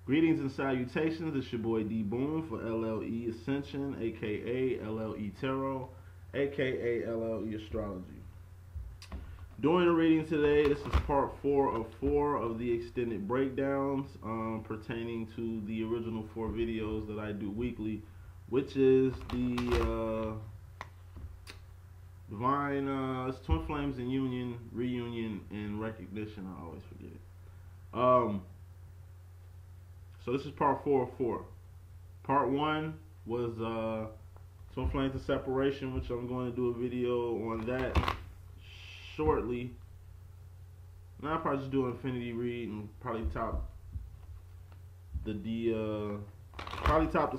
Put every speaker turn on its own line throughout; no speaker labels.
Greetings and salutations. It's your boy D.Boom for LLE.Ascension, aka LLE Tarot, aka LLE Astrology. During the reading today, this is part 4 of the extended breakdowns pertaining to the original 4 videos that I do weekly, which is the Divine, it's Twin Flames in Union, Reunion, and Recognition. I always forget it. So this is part 4 of 4. Part 1 was Twin Flames of Separation, which I'm going to do a video on that shortly. Now I'll probably just do an infinity read and probably top the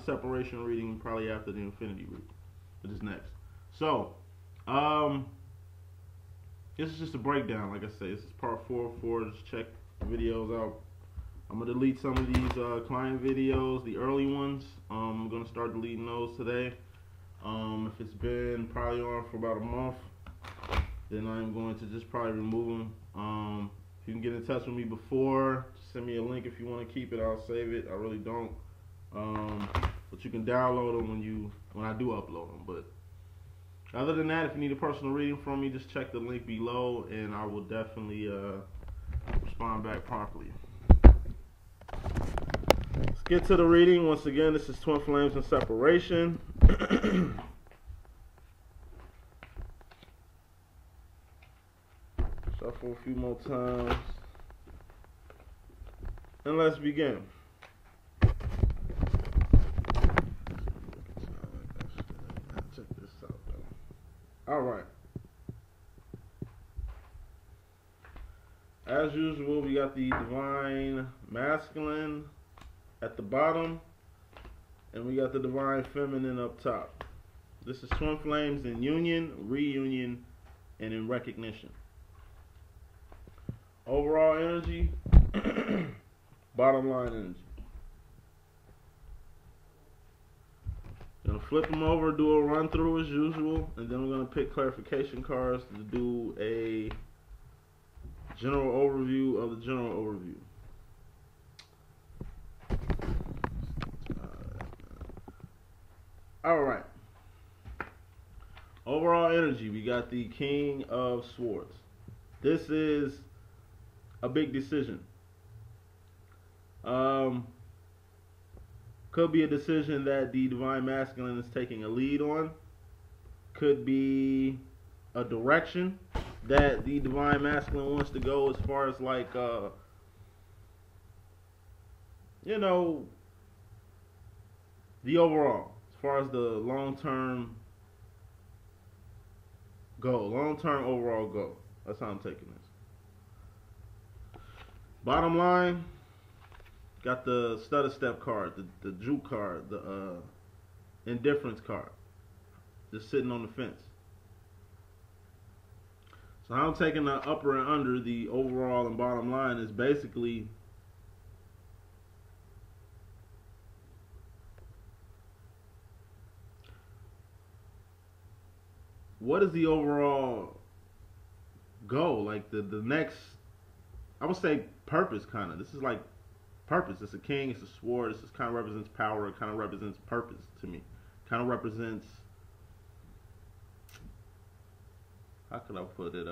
separation reading probably after the infinity read, which is next. So this is just a breakdown. Like I say, this is part 4 of 4. Just check the videos out. I'm going to delete some of these client videos, the early ones. I'm going to start deleting those today. If it's been probably on for about a month, then I'm going to just probably remove them. If you can get in touch with me before, just send me a link if you want to keep it. I'll save it. I really don't. But you can download them when I do upload them. But other than that, if you need a personal reading from me, just check the link below, and I will definitely respond back properly. Let's get to the reading. Once again, this is Twin Flames and Separation. Shuffle a few more times. And let's begin. Check this out, though. Alright. As usual, we got the Divine Masculine at the bottom, and we got the Divine Feminine up top. This is Twin Flames in Union, Reunion, and in Recognition. Overall energy, bottom line energy. I'm going to flip them over, do a run through as usual, and then I'm going to pick clarification cards to do a general overview of the general overview. Alright. Overall energy, we got the King of Swords. This is a big decision. Could be a decision that the Divine Masculine is taking a lead on. Could be a direction that the Divine Masculine wants to go as far as like, you know, the overall. As far as the long-term goal, long-term overall goal. That's how I'm taking this. Bottom line, got the stutter step card, the juke card, the indifference card. Just sitting on the fence. So how I'm taking the upper and under, the overall and bottom line, is basically what is the overall goal? Like the next, I would say purpose, kind of. This is like purpose. It's a king, it's a sword. This kind of represents power. It kind of represents purpose to me. Kind of represents, how could I put it?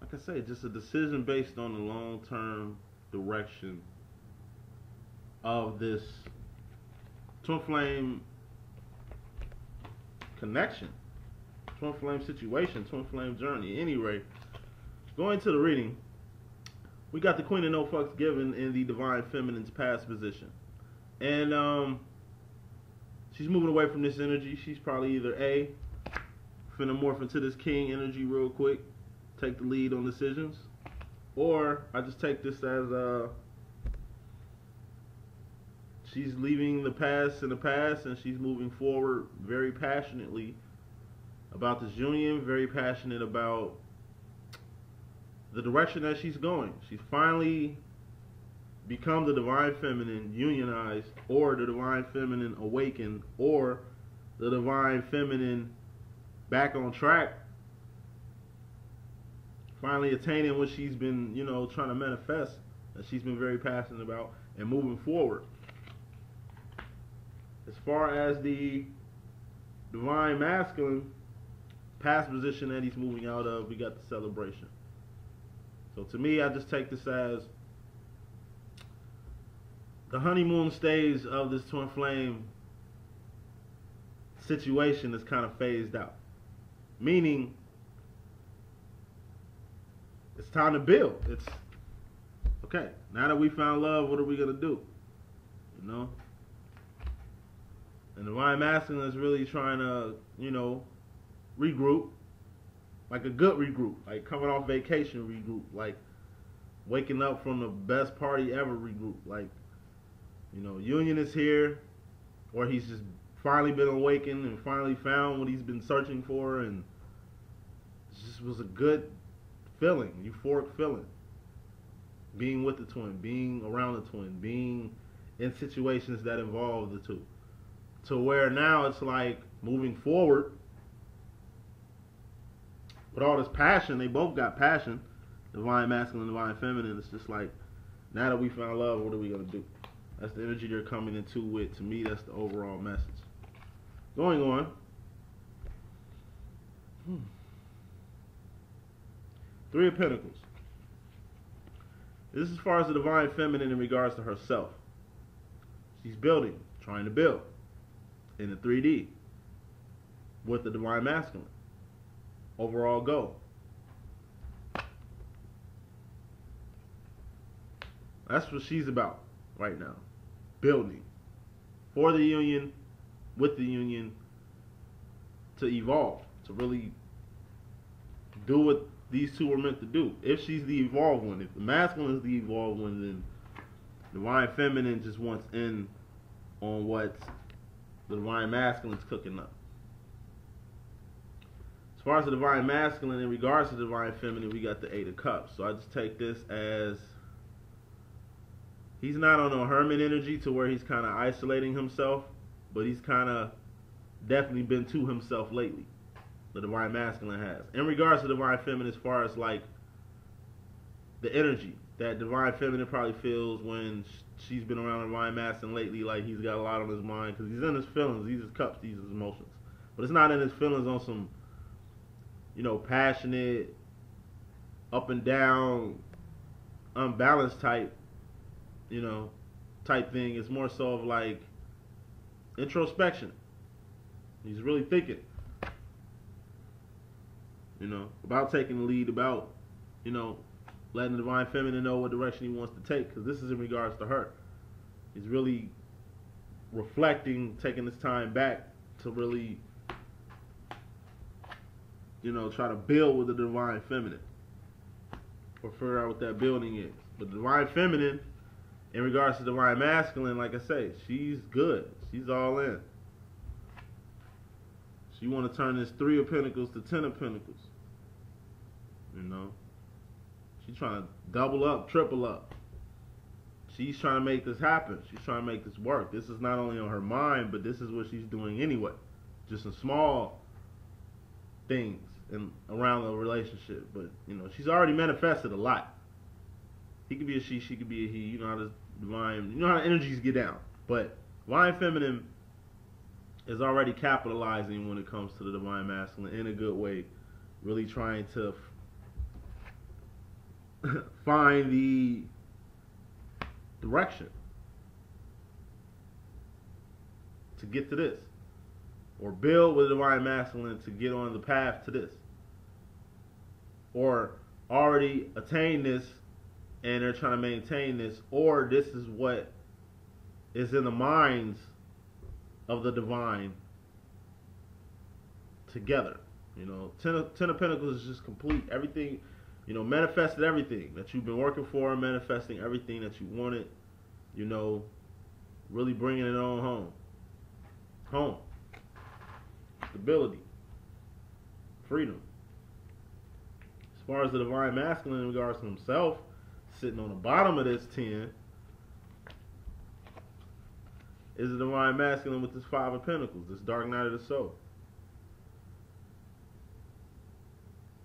Like I say, just a decision based on the long-term direction of this Twin Flame connection, Twin Flame situation, Twin Flame journey. Anyway, going to the reading, we got the Queen of No Fucks Given in the Divine Feminine's past position, and she's moving away from this energy. She's probably either A, finna morph into this King energy real quick, take the lead on decisions, or I just take this as she's leaving the past in the past, and she's moving forward very passionately about this union, very passionate about the direction that she's going. She's finally become the Divine Feminine unionized, or the Divine Feminine awakened, or the Divine Feminine back on track, finally attaining what she's been, trying to manifest that she's been very passionate about and moving forward. As far as the divine masculine past position that he's moving out of, we got the celebration. So to me, I just take this as the honeymoon stage of this twin flame situation is kind of phased out. Meaning, it's time to build. It's okay. Now that we found love, what are we gonna do? You know? And the divine masculine is really trying to, you know, regroup. Like a good regroup. Like coming off vacation regroup. Like waking up from the best party ever regroup. Like, you know, union is here. Or he's just finally been awakened and finally found what he's been searching for. And it just was a good feeling. Euphoric feeling. Being with the twin. Being around the twin. Being in situations that involve the two. To where now it's like moving forward with all this passion. They both got passion, divine masculine, divine feminine. It's just like, now that we found love, what are we gonna do? That's the energy they're coming into with. To me, that's the overall message. Going on. Three of Pentacles. This is as far as the divine feminine in regards to herself. She's building, trying to build in the 3D with the divine masculine. Overall goal. That's what she's about right now. Building for the union, with the union, to evolve, to really do what these two are meant to do. If she's the evolved one, if the masculine is the evolved one, then the divine feminine just wants in on what the divine masculine is cooking up. As far as the divine masculine, in regards to the divine feminine, we got the Eight of Cups. So I just take this as he's not on a hermit energy to where he's kind of isolating himself, but he's kind of definitely been to himself lately. The divine masculine has. In regards to the divine feminine, as far as like the energy that divine feminine probably feels when she's been around the divine masculine lately, like he's got a lot on his mind because he's in his feelings, these his cups, these his emotions. But it's not in his feelings on some, you know, passionate, up and down, unbalanced type, you know, type thing. It's more so of like introspection. He's really thinking, you know, about taking the lead, about, you know, letting the divine feminine know what direction he wants to take, because this is in regards to her. He's really reflecting, taking his time back to really, you know, try to build with the divine feminine, or figure out what that building is. But the divine feminine, in regards to the divine masculine, like I say, she's good. She's all in. She want to turn this 3 of Pentacles to 10 of Pentacles. You know, she's trying to double up, triple up. She's trying to make this happen. She's trying to make this work. This is not only on her mind, but this is what she's doing anyway. Just some small things and around the relationship. But, you know, she's already manifested a lot. He could be a she could be a he. You know how this divine, you know how energies get down. But divine feminine is already capitalizing when it comes to the divine masculine in a good way. Really trying to find the direction to get to this, or build with the divine masculine to get on the path to this, or already attain this and they're trying to maintain this, or this is what is in the minds of the divine together. You know, Ten of Pentacles is just complete. Everything, you know, manifested everything that you've been working for, manifesting everything that you wanted, you know, really bringing it on home. Home. Stability. Freedom. As far as the divine masculine in regards to himself, sitting on the bottom of this 10 is the divine masculine with this 5 of Pentacles, this dark night of the soul.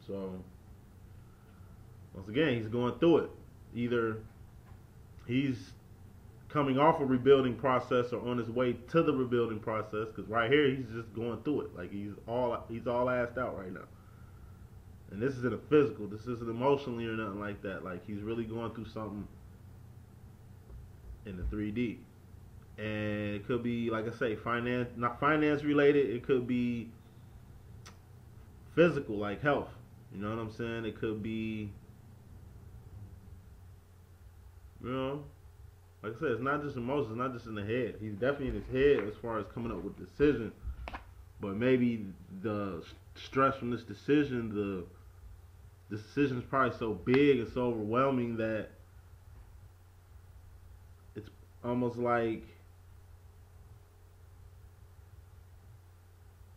So, once again, he's going through it. Either he's coming off a rebuilding process or on his way to the rebuilding process, because right here he's just going through it. Like he's all assed out right now. And this isn't a physical, this isn't emotionally or nothing like that. Like he's really going through something in the 3D. And it could be, like I say, not finance related, it could be physical, like health. You know what I'm saying? It could be, you know, like I said, it's not just emotions, it's not just in the head. He's definitely in his head as far as coming up with decisions, but maybe the stress from this decision, the decision is probably so big and so overwhelming that it's almost like,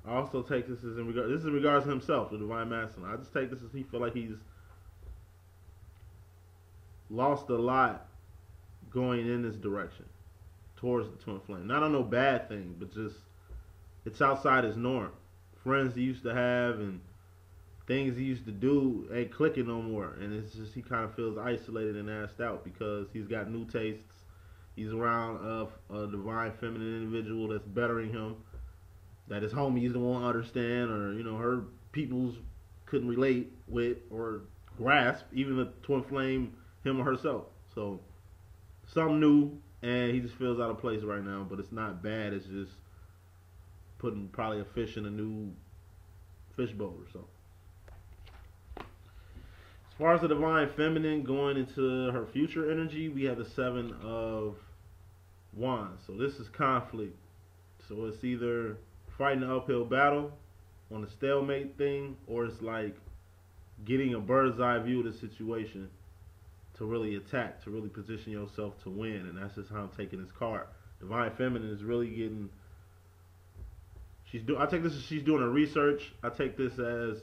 I also take this as in regards to himself, the divine masculine. I just take this as he feel like he's lost a lot going in this direction towards the twin flame. Not on no bad thing, but just it's outside his norm. Friends he used to have and things he used to do ain't clicking no more, and it's just he kind of feels isolated and assed out because he's got new tastes. He's around a divine feminine individual that's bettering him, that his homies don't want to understand, or you know, her peoples couldn't relate with or grasp, even the twin flame, him or herself. So something new, and he just feels out of place right now. But it's not bad. It's just putting probably a fish in a new fishbowl or something. As far as the divine feminine going into her future energy, we have the 7 of Wands. So this is conflict. So it's either fighting an uphill battle on a stalemate thing, or it's like getting a bird's eye view of the situation to really attack, to really position yourself to win. And that's just how I'm taking this card. Divine feminine is really getting, I take this as she's doing her research. I take this as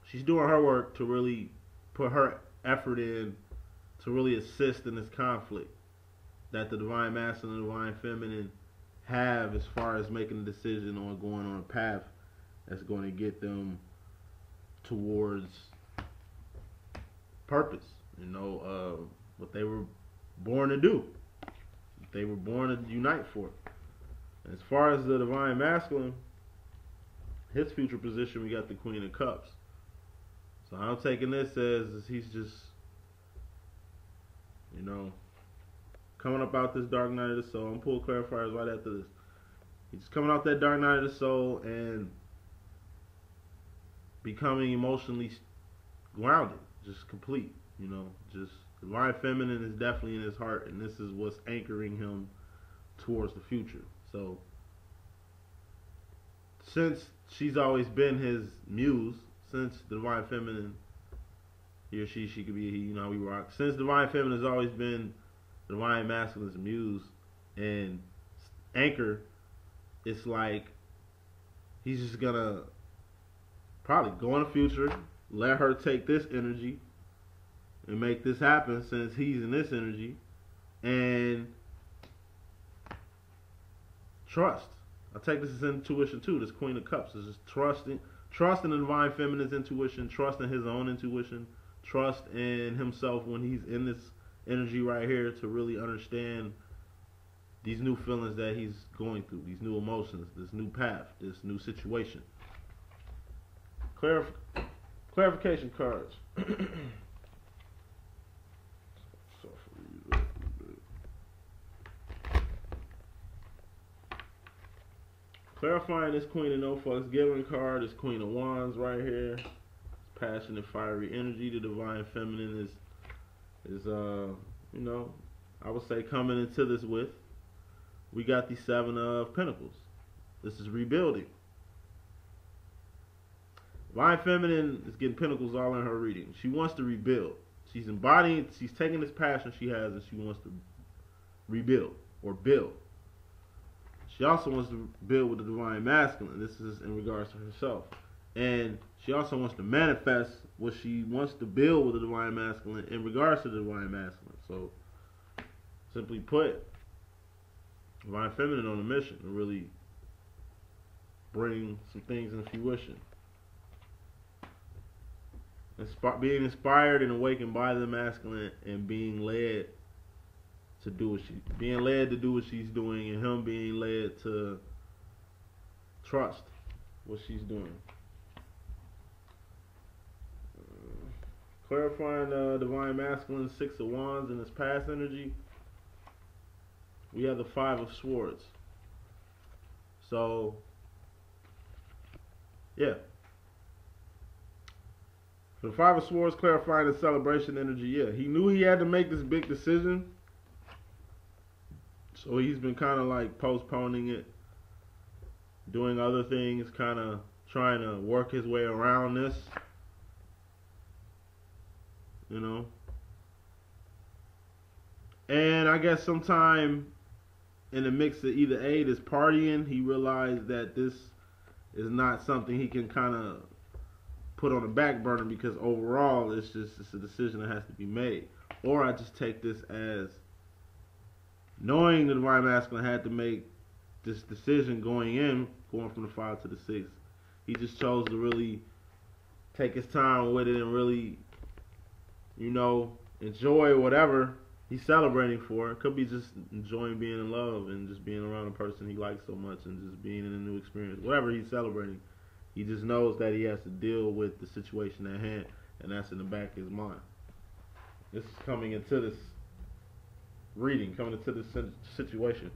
she's doing her work to really put her effort in to really assist in this conflict that the divine masculine and divine feminine have, as far as making a decision on going on a path that's going to get them towards purpose. You know, what they were born to do. They were born to unite for. And as far as the divine masculine, his future position, we got the Queen of Cups. So I'm taking this as he's just, you know, coming up out this dark night of the soul. I'm pulling clarifiers right after this. He's coming out that dark night of the soul and becoming emotionally grounded, just complete. You know, just divine feminine is definitely in his heart, and this is what's anchoring him towards the future. So since she's always been his muse, since the divine feminine, he or she could be, you know, we rock. Since divine feminine has always been the divine masculine's muse and anchor, it's like he's just gonna probably go in the future, let her take this energy and make this happen since he's in this energy, and trust. I take this as intuition too. This Queen of Cups is just trusting the divine feminine's intuition, trusting his own intuition, trust in himself when he's in this energy right here to really understand these new feelings that he's going through, these new emotions, this new path, this new situation. Clarification cards. Clarifying this Queen of No Fucks Given card, this Queen of Wands right here. Passionate, fiery energy. The divine feminine is you know, I would say coming into this with. We got the 7 of Pentacles. This is rebuilding. Divine feminine is getting Pentacles all in her reading. She wants to rebuild. She's embodying, she's taking this passion she has and she wants to rebuild or build. She also wants to build with the divine masculine. This is in regards to herself. And she also wants to manifest what she wants to build with the divine masculine in regards to the divine masculine. So, simply put, divine feminine on a mission to really bring some things into fruition. Being inspired and awakened by the masculine and being led to do what being led to do what she's doing, and him being led to trust what she's doing. Clarifying Divine Masculine, Six of Wands in its past energy, we have the Five of Swords. So, yeah. The Five of Swords clarifying the celebration energy, yeah. He knew he had to make this big decision, so he's been kind of like postponing it, doing other things, kind of trying to work his way around this, you know. And I guess sometime in the mix of either A, this partying, he realized that this is not something he can kind of put on the back burner, because overall it's a decision that has to be made. Or I just take this as knowing the Divine Masculine had to make this decision going from the 5 to the 6. He just chose to really take his time with it and really, you know, enjoy whatever he's celebrating for. It could be just enjoying being in love and just being around a person he likes so much and just being in a new experience. Whatever he's celebrating, he just knows that he has to deal with the situation at hand, and that's in the back of his mind. This is coming into this reading, coming into this situation.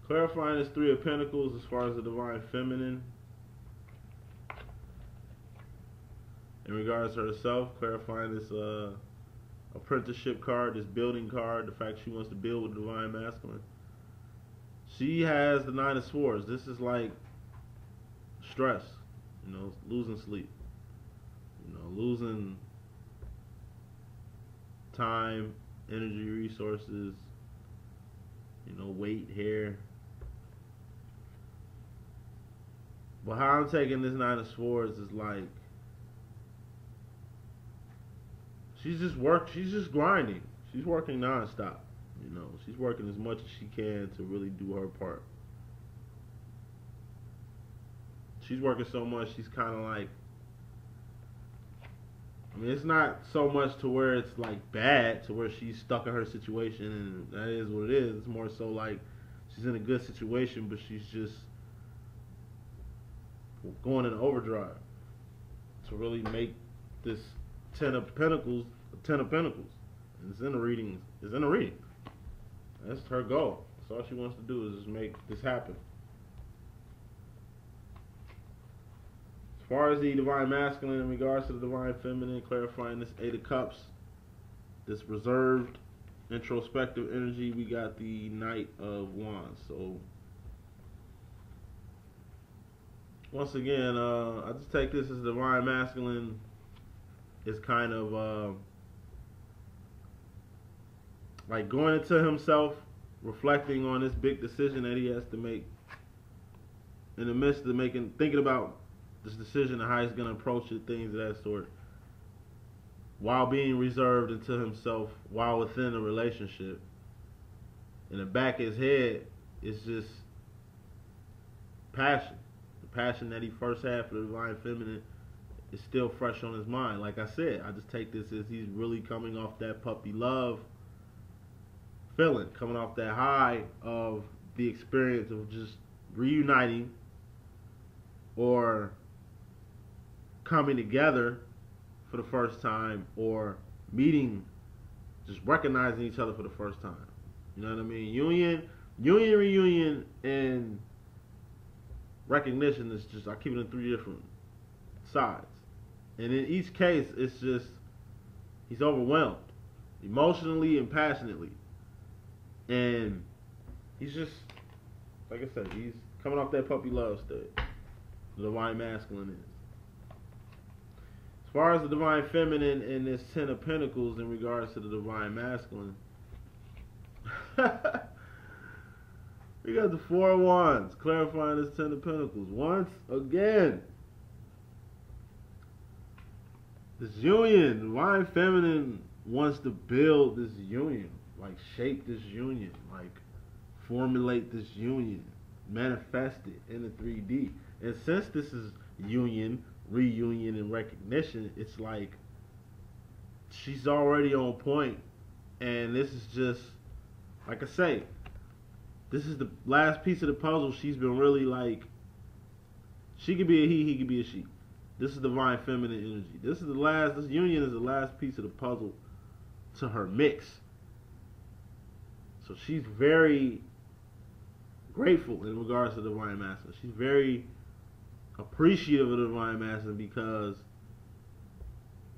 Clarifying this Three of Pentacles as far as the Divine Feminine. In regards to herself, clarifying this apprenticeship card, this building card, the fact she wants to build with the Divine Masculine. She has the Nine of Swords. This is like stress, you know, losing sleep, you know, losing time, energy, resources, you know, weight, hair. But how I'm taking this Nine of Swords is like, she's just grinding. She's working nonstop. You know, she's working as much as she can to really do her part. She's working so much, she's kind of like, I mean, it's not so much to where it's like bad, to where she's stuck in her situation and that is what it is. It's more so like she's in a good situation, but she's just going in overdrive to really make this Ten of Pentacles a Ten of Pentacles. And it's in the reading. It's in the reading. That's her goal. That's all she wants to do is just make this happen. As far as the Divine Masculine in regards to the Divine Feminine, clarifying this Eight of Cups, this reserved, introspective energy, we got the Knight of Wands. So, once again, I just take this as Divine Masculine is kind of like going into himself, reflecting on this big decision that he has to make, in the midst of thinking about this decision and how he's going to approach it, things of that sort, while being reserved into himself, while within a relationship. In the back of his head, it's just passion. The passion that he first had for the Divine Feminine is still fresh on his mind. Like I said, I just take this as he's really coming off that puppy love feeling, coming off that high of the experience of just reuniting or coming together for the first time, or meeting, just recognizing each other for the first time. You know what I mean? Reunion, and recognition is just, I keep it in three different sides. And in each case, it's just, he's overwhelmed, emotionally and passionately. And he's just, like I said, he's coming off that puppy love state. The Divine Masculine is. As far as the Divine Feminine and this Ten of Pentacles in regards to the Divine Masculine, we got the Four of Wands clarifying this Ten of Pentacles. Once again, this union, Divine Feminine wants to build this union, like shape this union, like formulate this union, manifest it in the 3D. And since this is union, reunion and recognition, it's like she's already on point, and this is just, like I say, this is the last piece of the puzzle. She's been really like, she could be a he could be a she. This is divine feminine energy. This union is the last piece of the puzzle to her mix. So she's very grateful in regards to the divine masculine. She's very appreciative of the divine masculine because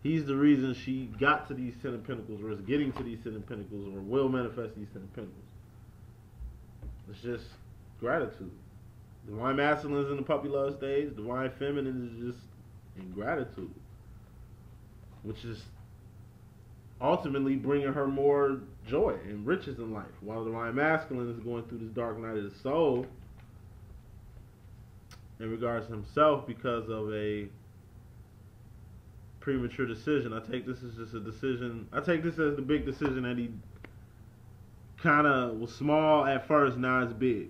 he's the reason she got to these Ten of Pentacles, or is getting to these Ten of Pentacles, or will manifest these Ten of Pentacles. It's just gratitude. Divine masculine is in the puppy love stage. Divine feminine is just in gratitude, which is ultimately bringing her more joy and riches in life, while the divine masculine is going through this dark night of the soul in regards to himself because of a premature decision. I take this as just a decision. I take this as the big decision that he kind of was small at first, now it's big.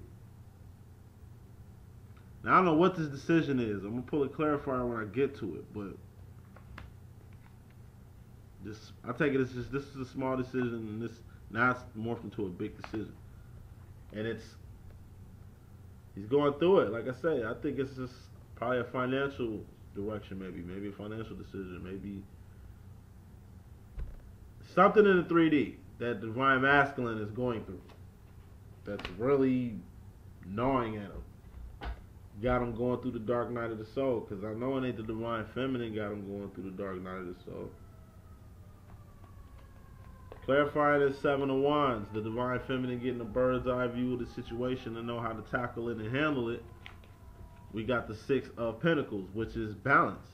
Now I don't know what this decision is. I'm gonna pull a clarifier when I get to it, but I take it as just, this is a small decision, and this now it's morphed into a big decision, and he's going through it. Like I say, I think it's just probably a financial direction, maybe a financial decision, maybe something in the 3D that divine masculine is going through that's really gnawing at him. Got him going through the dark night of the soul, because I know it ain't the divine feminine got him going through the dark night of the soul. Clarifying this Seven of Wands, the divine feminine getting a bird's eye view of the situation to know how to tackle it and handle it. We got the Six of Pentacles, which is balance,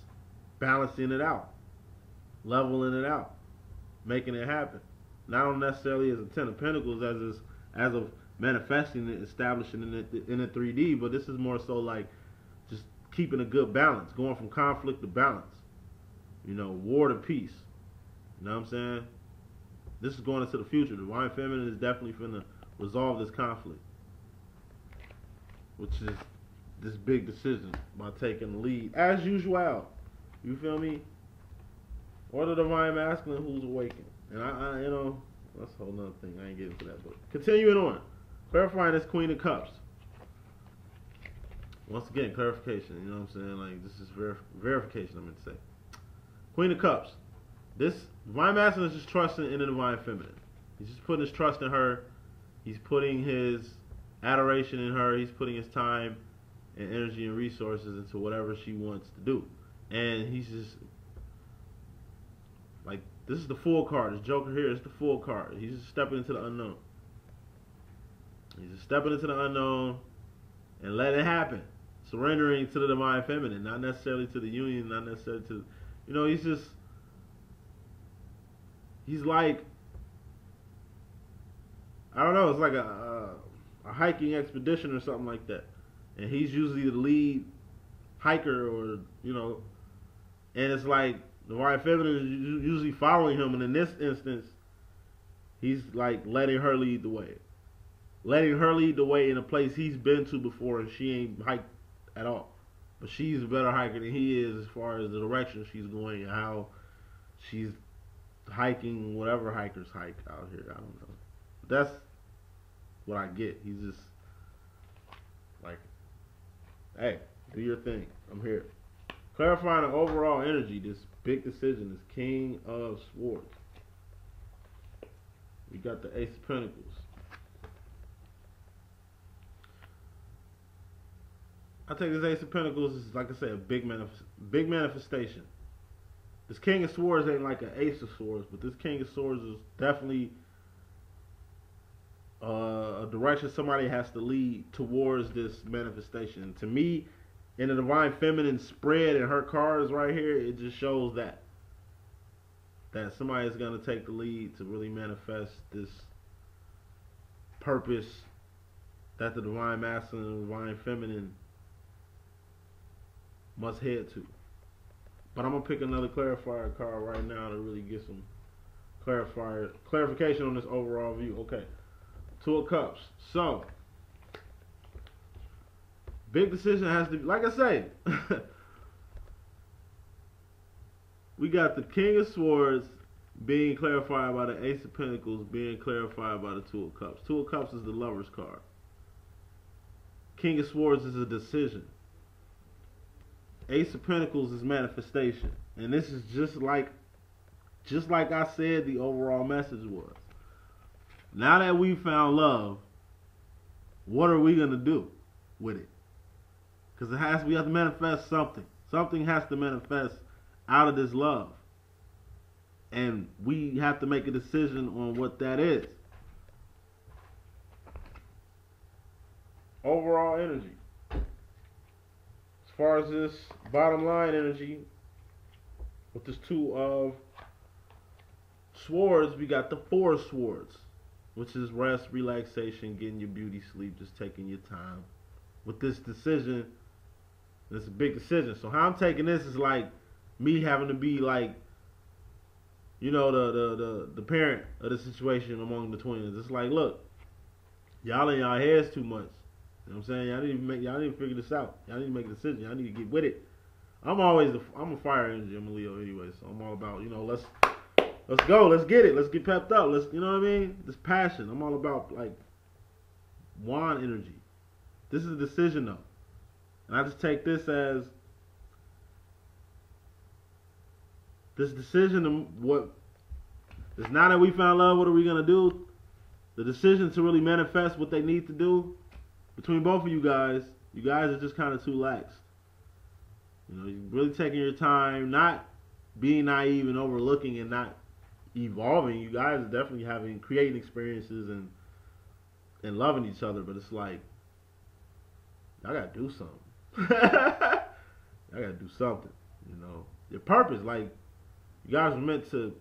balancing it out, leveling it out, making it happen. Not necessarily as a Ten of Pentacles, as of manifesting it, establishing it in a 3D, but this is more so like just keeping a good balance, going from conflict to balance. War to peace. You know what I'm saying? This is going into the future. The divine feminine is definitely finna resolve this conflict, which is this big decision by taking the lead, as usual. You feel me? Or the divine masculine who's awakened. And I that's a whole nother thing. I ain't getting into that, but continuing on. Clarifying this Queen of Cups. Once again, clarification. You know what I'm saying? Like, this is verification, I meant to say. Queen of Cups. This divine masculine is just trusting in the divine feminine. He's just putting his trust in her. He's putting his adoration in her. He's putting his time and energy and resources into whatever she wants to do. And he's just like, this is the Fool card. This Joker here is the Fool card. He's just stepping into the unknown. He's just stepping into the unknown and letting it happen. Surrendering to the divine feminine, not necessarily to the union, not necessarily to, he's like, I don't know, it's like a hiking expedition or something like that. And he's usually the lead hiker, or, and it's like the divine feminine is usually following him, and in this instance, he's like letting her lead the way. Letting her lead the way in a place he's been to before, and she ain't hiked at all. But she's a better hiker than he is as far as the direction she's going and how she's hiking whatever hikers hike out here. I don't know. That's what I get. He's just like, hey, do your thing. I'm here. Clarifying the overall energy, this big decision is King of Swords. We got the Ace of Pentacles. I take this Ace of Pentacles as, like I say, a big manifestation. This King of Swords ain't like an Ace of Swords, but this King of Swords is definitely a direction somebody has to lead towards this manifestation. To me, in the divine feminine spread in her cards right here, it just shows that somebody is going to take the lead to really manifest this purpose that the divine masculine and divine feminine must head to. But I'm going to pick another clarifier card right now to really get some clarification on this overall view. Okay, Two of Cups. So, big decision has to be, like I say, we got the King of Swords being clarified by the Ace of Pentacles, being clarified by the Two of Cups. Two of Cups is the Lover's card. King of Swords is a decision. Ace of Pentacles is manifestation. And this is just like I said the overall message was. Now that we found love, what are we going to do with it? Because we have to manifest something. Something has to manifest out of this love. And we have to make a decision on what that is. Overall energy. As far as this bottom line energy, with this Two of Swords, we got the Four of Swords, which is rest, relaxation, getting your beauty sleep, just taking your time. With this decision, it's a big decision. So how I'm taking this is like me having to be like, you know, the parent of the situation among the twins. It's like, look, y'all in y'all heads too much. You know what I'm saying? Y'all need to figure this out. Y'all need to make a decision. Y'all need to get with it. I'm a fire energy. I'm a Leo anyway, so I'm all about, you know, let's go, let's get it, let's get pepped up, you know what I mean? This passion. I'm all about like wand energy. This is a decision though. And I just take this as this decision is now that we found love, what are we gonna do? The decision to really manifest what they need to do between both of you guys are just kinda too lax. You know, you're really taking your time, not being naive and overlooking and not evolving. You guys are definitely creating experiences and loving each other, but it's like I gotta do something. I gotta do something, you know. Your purpose, like you guys are meant to.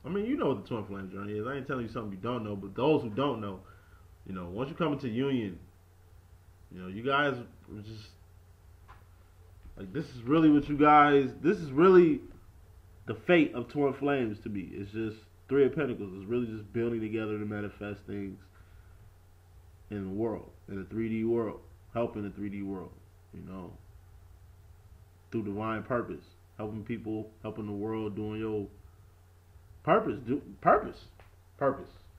I mean, you know what the twin flame journey is. I ain't telling you something you don't know, but those who don't know, you know, once you come into union, you know, you guys are just like this is really what you guys. This is really the fate of twin flames to me. It's just Three of Pentacles. It's really just building together to manifest things in the world, in the 3D world, helping the 3D world, you know, through divine purpose, helping people, helping the world, doing your purpose. Purpose.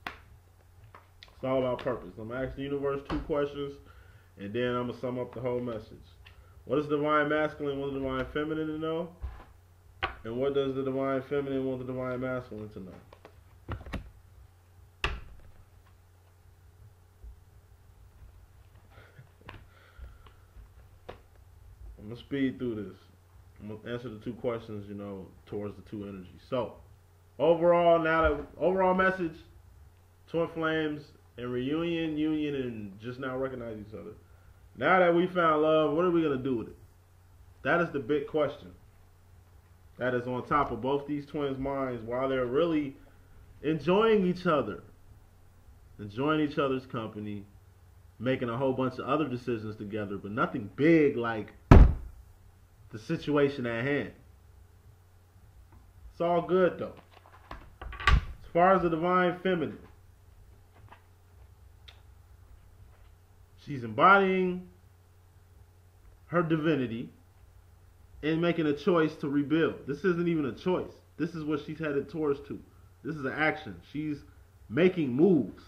It's all about purpose. I'm gonna ask the universe 2 questions, and then I'm gonna sum up the whole message. What is divine masculine? What is divine feminine to know? And what does the divine feminine want the divine masculine to know? I'm going to speed through this. I'm going to answer the 2 questions, you know, towards the 2 energies. So, overall message, twin flames and reunion, union, and just now recognize each other. Now that we found love, what are we going to do with it? That is the big question. That is on top of both these twins' minds while they're really enjoying each other, enjoying each other's company, making a whole bunch of other decisions together, but nothing big like the situation at hand. It's all good though. As far as the divine feminine, she's embodying her divinity and making a choice to rebuild. This isn't even a choice. This is what she's headed towards to. This is an action. She's making moves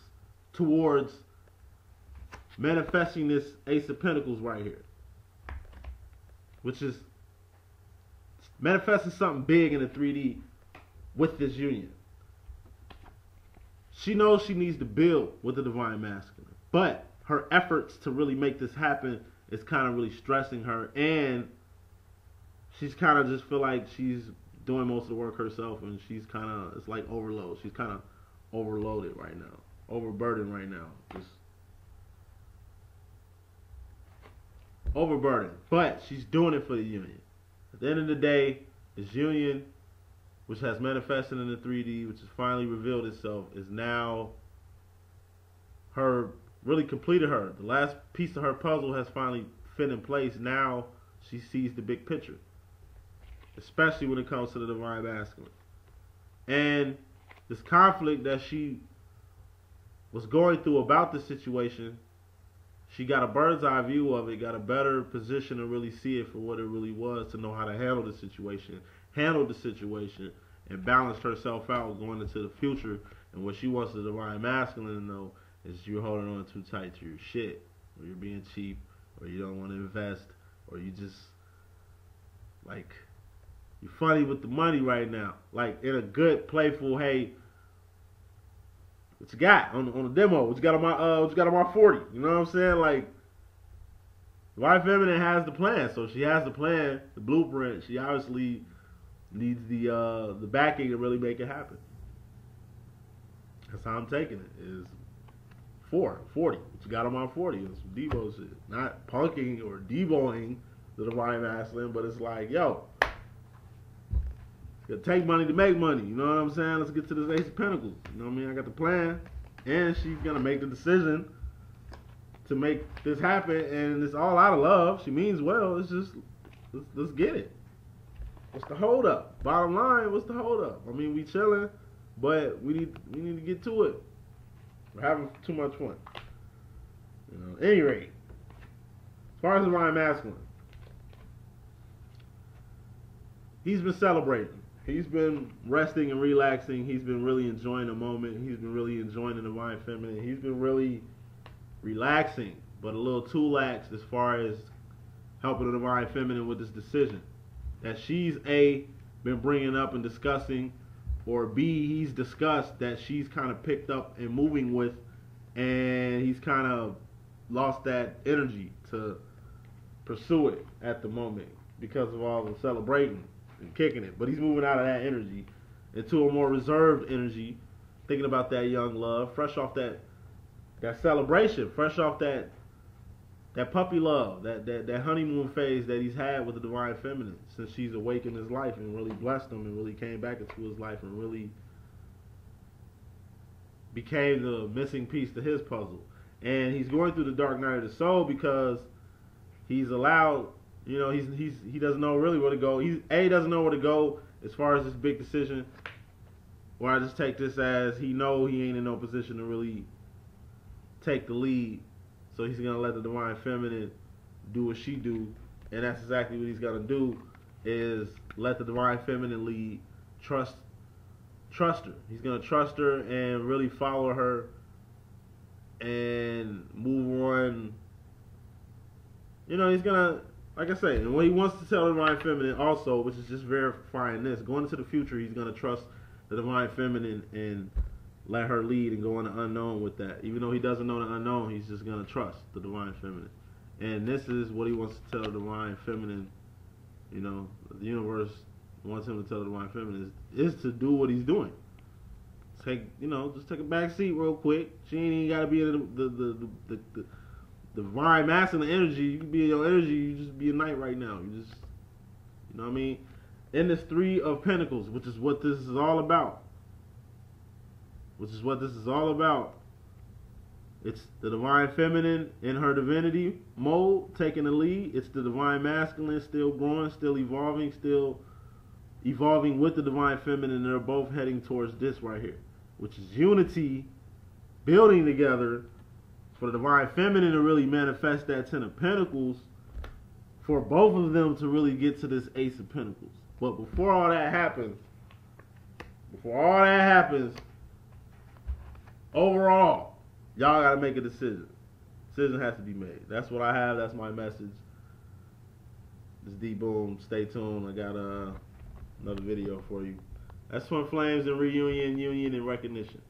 towards manifesting this Ace of Pentacles right here, which is manifesting something big in the 3D with this union. She knows she needs to build with the divine masculine, but her efforts to really make this happen is kind of really stressing her, and she's kind of just feel like she's doing most of the work herself, and she's kind of, it's like overload. She's kind of overloaded right now, overburdened right now, just overburdened. But she's doing it for the union. At the end of the day, this union, which has manifested in the 3D, which has finally revealed itself, is now really completed her. The last piece of her puzzle has finally fit in place. Now she sees the big picture, especially when it comes to the divine masculine. And this conflict that she was going through about the situation, she got a bird's eye view of it, got a better position to really see it for what it really was, to know how to handle the situation, handled the situation and balanced herself out going into the future. And what she wants the divine masculine to know is you're holding on too tight to your shit, or you're being cheap, or you don't want to invest, or you just like you're funny with the money right now, like in a good, playful, hey, what you got on the demo? What you got on my 40? You know what I'm saying? Like, Divine Feminine has the plan, so she has the plan, the blueprint. She obviously needs the backing to really make it happen. That's how I'm taking it. Is 40. What you got on my 40? It's some D.Boom shit. Not punking or D.Booming the divine masculine, but it's like, yo, it's gonna take money to make money. You know what I'm saying? Let's get to this Ace of Pentacles. You know what I mean? I got the plan, and she's gonna make the decision to make this happen, and it's all out of love. She means well. It's just let's get it. What's the hold up? Bottom line, what's the hold up? I mean, we chilling, but we need to get to it. We're having too much fun. You know. At any rate, as far as the divine masculine, he's been celebrating. He's been resting and relaxing. He's been really enjoying the moment. He's been really enjoying the divine feminine. He's been really relaxing, but a little too lax as far as helping the divine feminine with this decision that she's been bringing up and discussing, or B, he's discussed that she's kind of picked up and moving with, and he's kind of lost that energy to pursue it at the moment because of all the celebrating and kicking it. But he's moving out of that energy into a more reserved energy, thinking about that young love, fresh off that celebration, fresh off that puppy love, that honeymoon phase that he's had with the divine feminine since she's awakened his life and really blessed him and really came back into his life and really became the missing piece to his puzzle. And he's going through the dark night of the soul because he's allowed, you know, he doesn't know really where to go. He doesn't know where to go as far as this big decision. Or I just take this as he ain't in no position to really take the lead. So he's going to let the divine feminine do what she do. And that's exactly what he's going to do, is let the divine feminine lead. Trust her. He's going to trust her and really follow her and move on. You know, he's going to, like I say, and what he wants to tell the divine feminine also, which is just verifying this, going into the future, he's going to trust the divine feminine and let her lead and go in the unknown with that. Even though he doesn't know the unknown, he's just going to trust the divine feminine. And this is what he wants to tell the divine feminine. You know, the universe wants him to tell the divine feminine is to do what he's doing. Just take a back seat real quick. She ain't even got to be in the divine masculine energy. You can be in your energy. You just be a knight right now. You just, you know what I mean? In this Three of Pentacles, which is what this is all about. It's the divine feminine in her divinity mode, taking the lead. It's the divine masculine still growing, still evolving with the divine feminine. They're both heading towards this right here, which is unity, building together for the divine feminine to really manifest that Ten of Pentacles, for both of them to really get to this Ace of Pentacles. But before all that happens, overall, y'all got to make a decision. Decision has to be made. That's what I have. That's my message. This is D.Boom. Stay tuned. I got another video for you. That's Twin Flames and reunion, union, and recognition.